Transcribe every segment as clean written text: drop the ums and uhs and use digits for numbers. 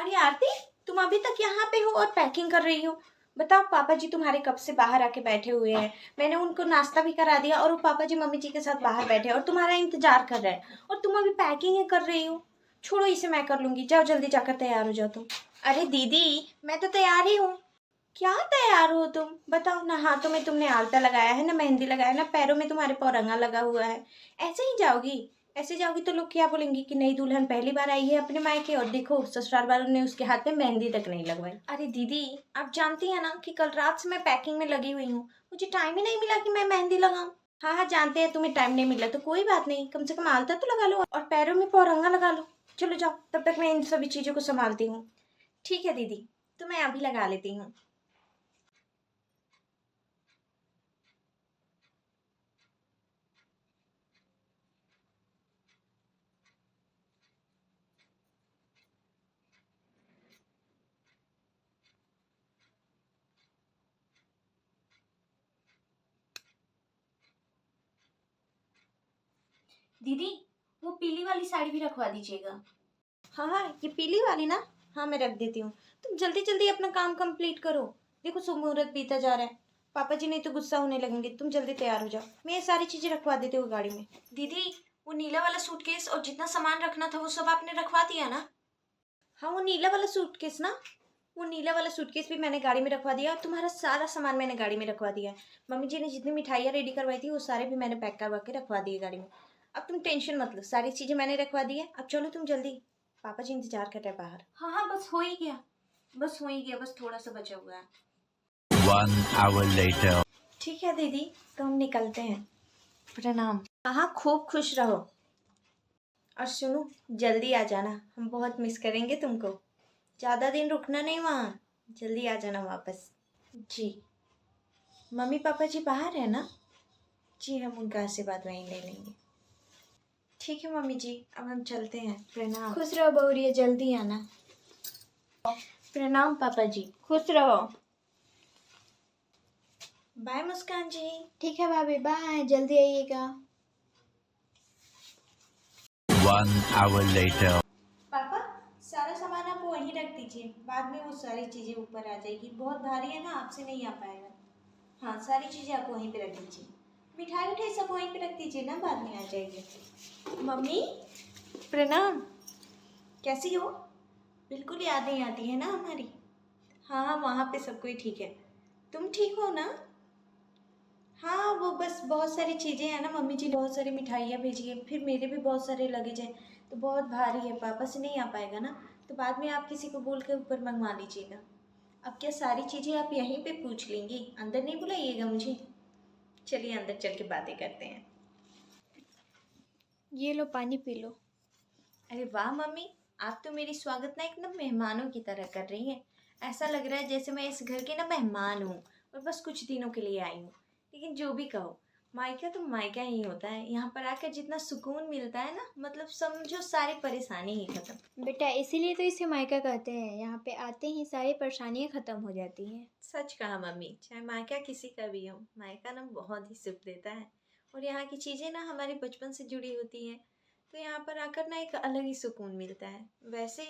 अरे आरती, तुम अभी तक यहाँ पे हो और पैकिंग कर रही हो? बताओ, पापा जी तुम्हारे कब से बाहर आके बैठे हुए हैं। मैंने उनको नाश्ता भी करा दिया और वो पापा जी मम्मी जी के साथ बाहर बैठे हैं और तुम्हारा इंतजार कर रहे हैं, और तुम अभी पैकिंग ही कर रही हो। छोड़ो, इसे मैं कर लूंगी। जाओ जल्दी जाकर तैयार हो जाओ तुम। अरे दीदी, मैं तो तैयार ही हूँ। क्या तैयार हो तुम? बताओ ना, हाथों में तुमने आलता लगाया है ना, मेहंदी लगाया ना, पैरों में तुम्हारे पौरंगा लगा हुआ है। ऐसे ही जाओगी? ऐसे जाओगी तो लोग क्या बोलेंगे कि नई दुल्हन पहली बार आई है अपने मायके, और देखो ससुराल वालों ने उसके हाथ में मेहंदी तक नहीं लगवाई। अरे दीदी, आप जानती हैं ना कि कल रात से मैं पैकिंग में लगी हुई हूँ। मुझे टाइम ही नहीं मिला कि मैं मेहंदी लगाऊं। हाँ हाँ, जानते हैं तुम्हें टाइम नहीं मिला, तो कोई बात नहीं, कम से कम आलता तो लगा लो और पैरों में पौरंगा लगा लो। चलो जाओ, तब तक मैं इन सभी चीजों को संभालती हूँ। ठीक है दीदी, तो मैं अभी लगा लेती हूँ। दीदी, वो पीली वाली साड़ी भी रखवा दीजिएगा। हाँ हाँ, ये पीली वाली ना। हाँ, मैं रख देती हूँ। तुम जल्दी जल्दी अपना काम कंप्लीट करो। देखो शुभ मुहूर्त बीता जा रहा है। पापा जी नहीं तो गुस्सा होने लगेंगे। तुम जल्दी तैयार हो जाओ, मैं ये सारी चीजें रखवा देती हूँ गाड़ी में। दीदी, वो नीला वाला सूटकेस और जितना सामान रखना था वो सब आपने रखवा दिया ना? हाँ, वो नीला वाला सूटकेस ना। वो नीला वाला सूटकेस भी मैंने गाड़ी में रखवा दिया और तुम्हारा सारा सामान मैंने गाड़ी में रखवा दिया है। मम्मी जी ने जितनी मिठाइयाँ रेडी करवाई थी वो सारे भी मैंने पैक करवा के रखवा दिए गाड़ी में। अब तुम टेंशन मत लो, सारी चीजें मैंने रखवा दी है। अब चलो तुम जल्दी, पापा जी इंतजार कर रहे हैं बाहर। हाँ हाँ, बस हो ही गया, बस हो ही गया, बस थोड़ा सा बचा हुआ है। 1 hour later. ठीक है दीदी, तो हम निकलते हैं। प्रणाम। हाँ हाँ, खूब खुश रहो। और सुनो, जल्दी आ जाना, हम बहुत मिस करेंगे तुमको। ज़्यादा दिन रुकना नहीं वहाँ, जल्दी आ जाना वापस। जी। मम्मी पापा जी बाहर है ना? जी, हम उनका आशीर्वाद वहीं ले लेंगे। ठीक है मम्मी जी, अब हम चलते हैं। प्रणाम। खुश रहो बहुरिया, जल्दी आना। प्रणाम पापा जी। खुश रहो। बाय मुस्कान जी। ठीक है भाभी, बाय, जल्दी आइएगा। 1 hour later. पापा, सारा सामान आप वहीं रख दीजिए, बाद में वो सारी चीज़ें ऊपर आ जाएगी। बहुत भारी है ना, आपसे नहीं आ पाएगा। हाँ, सारी चीज़ें आप वहीं पे रख दीजिए। मिठाई उठाई सब वहीं पे रख दीजिए ना, बाद में आ जाएगी। मम्मी, प्रणाम। कैसी हो? बिल्कुल याद नहीं आती है ना हमारी? हाँ हाँ, वहाँ पे सब कोई ठीक है। तुम ठीक हो ना? हाँ, वो बस बहुत सारी चीज़ें हैं ना, मम्मी जी बहुत सारी मिठाइयाँ भेजी है, फिर मेरे भी बहुत सारे लगेज हैं, तो बहुत भारी है, पापा से नहीं आ पाएगा ना, तो बाद में आप किसी को बोल के ऊपर मंगवा लीजिएगा। अब क्या सारी चीज़ें आप यहीं पे पूछ लेंगी, अंदर नहीं बुलाइएगा मुझे? चलिए अंदर चल के बातें करते हैं। ये लो, पानी पी लो। अरे वाह मम्मी, आप तो मेरी स्वागत ना एकदम मेहमानों की तरह कर रही हैं। ऐसा लग रहा है जैसे मैं इस घर की ना मेहमान हूँ और बस कुछ दिनों के लिए आई हूँ। लेकिन जो भी कहो, मायका तो मायका ही होता है। यहाँ पर आकर जितना सुकून मिलता है ना, मतलब समझो सारी परेशानी ही खत्म। बेटा, इसीलिए तो इसे मायका कहते हैं। यहाँ पे आते ही सारी परेशानियाँ ख़त्म हो जाती हैं। सच कहा मम्मी, चाहे मायका किसी का भी हो, मायका ना बहुत ही सुख देता है। और यहाँ की चीज़ें ना हमारे बचपन से जुड़ी होती हैं, तो यहाँ पर आकर ना एक अलग ही सुकून मिलता है। वैसे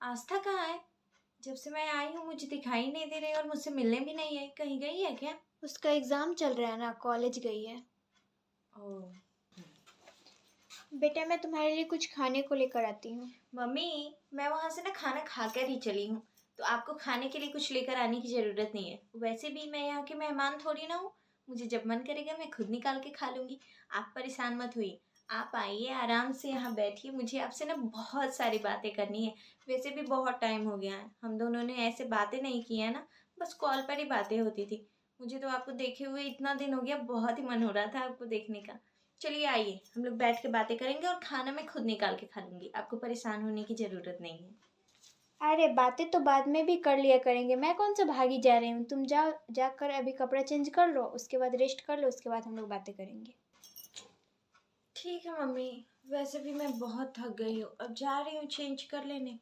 आस्था कहाँ है? जब से मैं आई हूँ मुझे दिखाई नहीं दे रही और मुझसे मिलने भी नहीं आई। कहीं गई है क्या? उसका एग्ज़ाम चल रहा है ना, कॉलेज गई है। ओह। बेटा, मैं तुम्हारे लिए कुछ खाने को लेकर आती हूँ। मम्मी, मैं वहाँ से ना खाना खाकर ही चली हूँ, तो आपको खाने के लिए कुछ लेकर आने की ज़रूरत नहीं है। वैसे भी मैं यहाँ की मेहमान थोड़ी ना हूँ, मुझे जब मन करेगा मैं खुद निकाल के खा लूँगी। आप परेशान मत होइए, आप आइए आराम से यहाँ बैठिए। मुझे आपसे ना बहुत सारी बातें करनी है। वैसे भी बहुत टाइम हो गया है, हम दोनों ने ऐसे बातें नहीं की है ना, बस कॉल पर ही बातें होती थी। मुझे तो आपको देखे हुए इतना दिन हो गया, बहुत ही मन हो रहा था आपको देखने का। चलिए आइए, हम लोग बैठ के बातें करेंगे और खाना मैं खुद निकाल के खा लूँगी। आपको परेशान होने की ज़रूरत नहीं है। अरे, बातें तो बाद में भी कर लिया करेंगे, मैं कौन सा भागी जा रही हूँ। तुम जाओ, जाकर अभी कपड़ा चेंज कर लो, उसके बाद रेस्ट कर लो, उसके बाद हम लोग बातें करेंगे। ठीक है मम्मी, वैसे भी मैं बहुत थक गई हूँ, अब जा रही हूँ चेंज कर लेने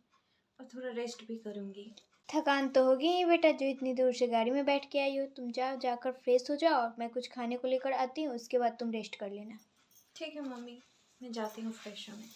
और थोड़ा रेस्ट भी करूँगी। थकान तो होगी ही बेटा, जो इतनी दूर से गाड़ी में बैठ के आई हो। तुम जाओ, जाकर फ्रेश हो जाओ, मैं कुछ खाने को लेकर आती हूँ, उसके बाद तुम रेस्ट कर लेना। ठीक है मम्मी, मैं जाती हूँ फ्रेश होने।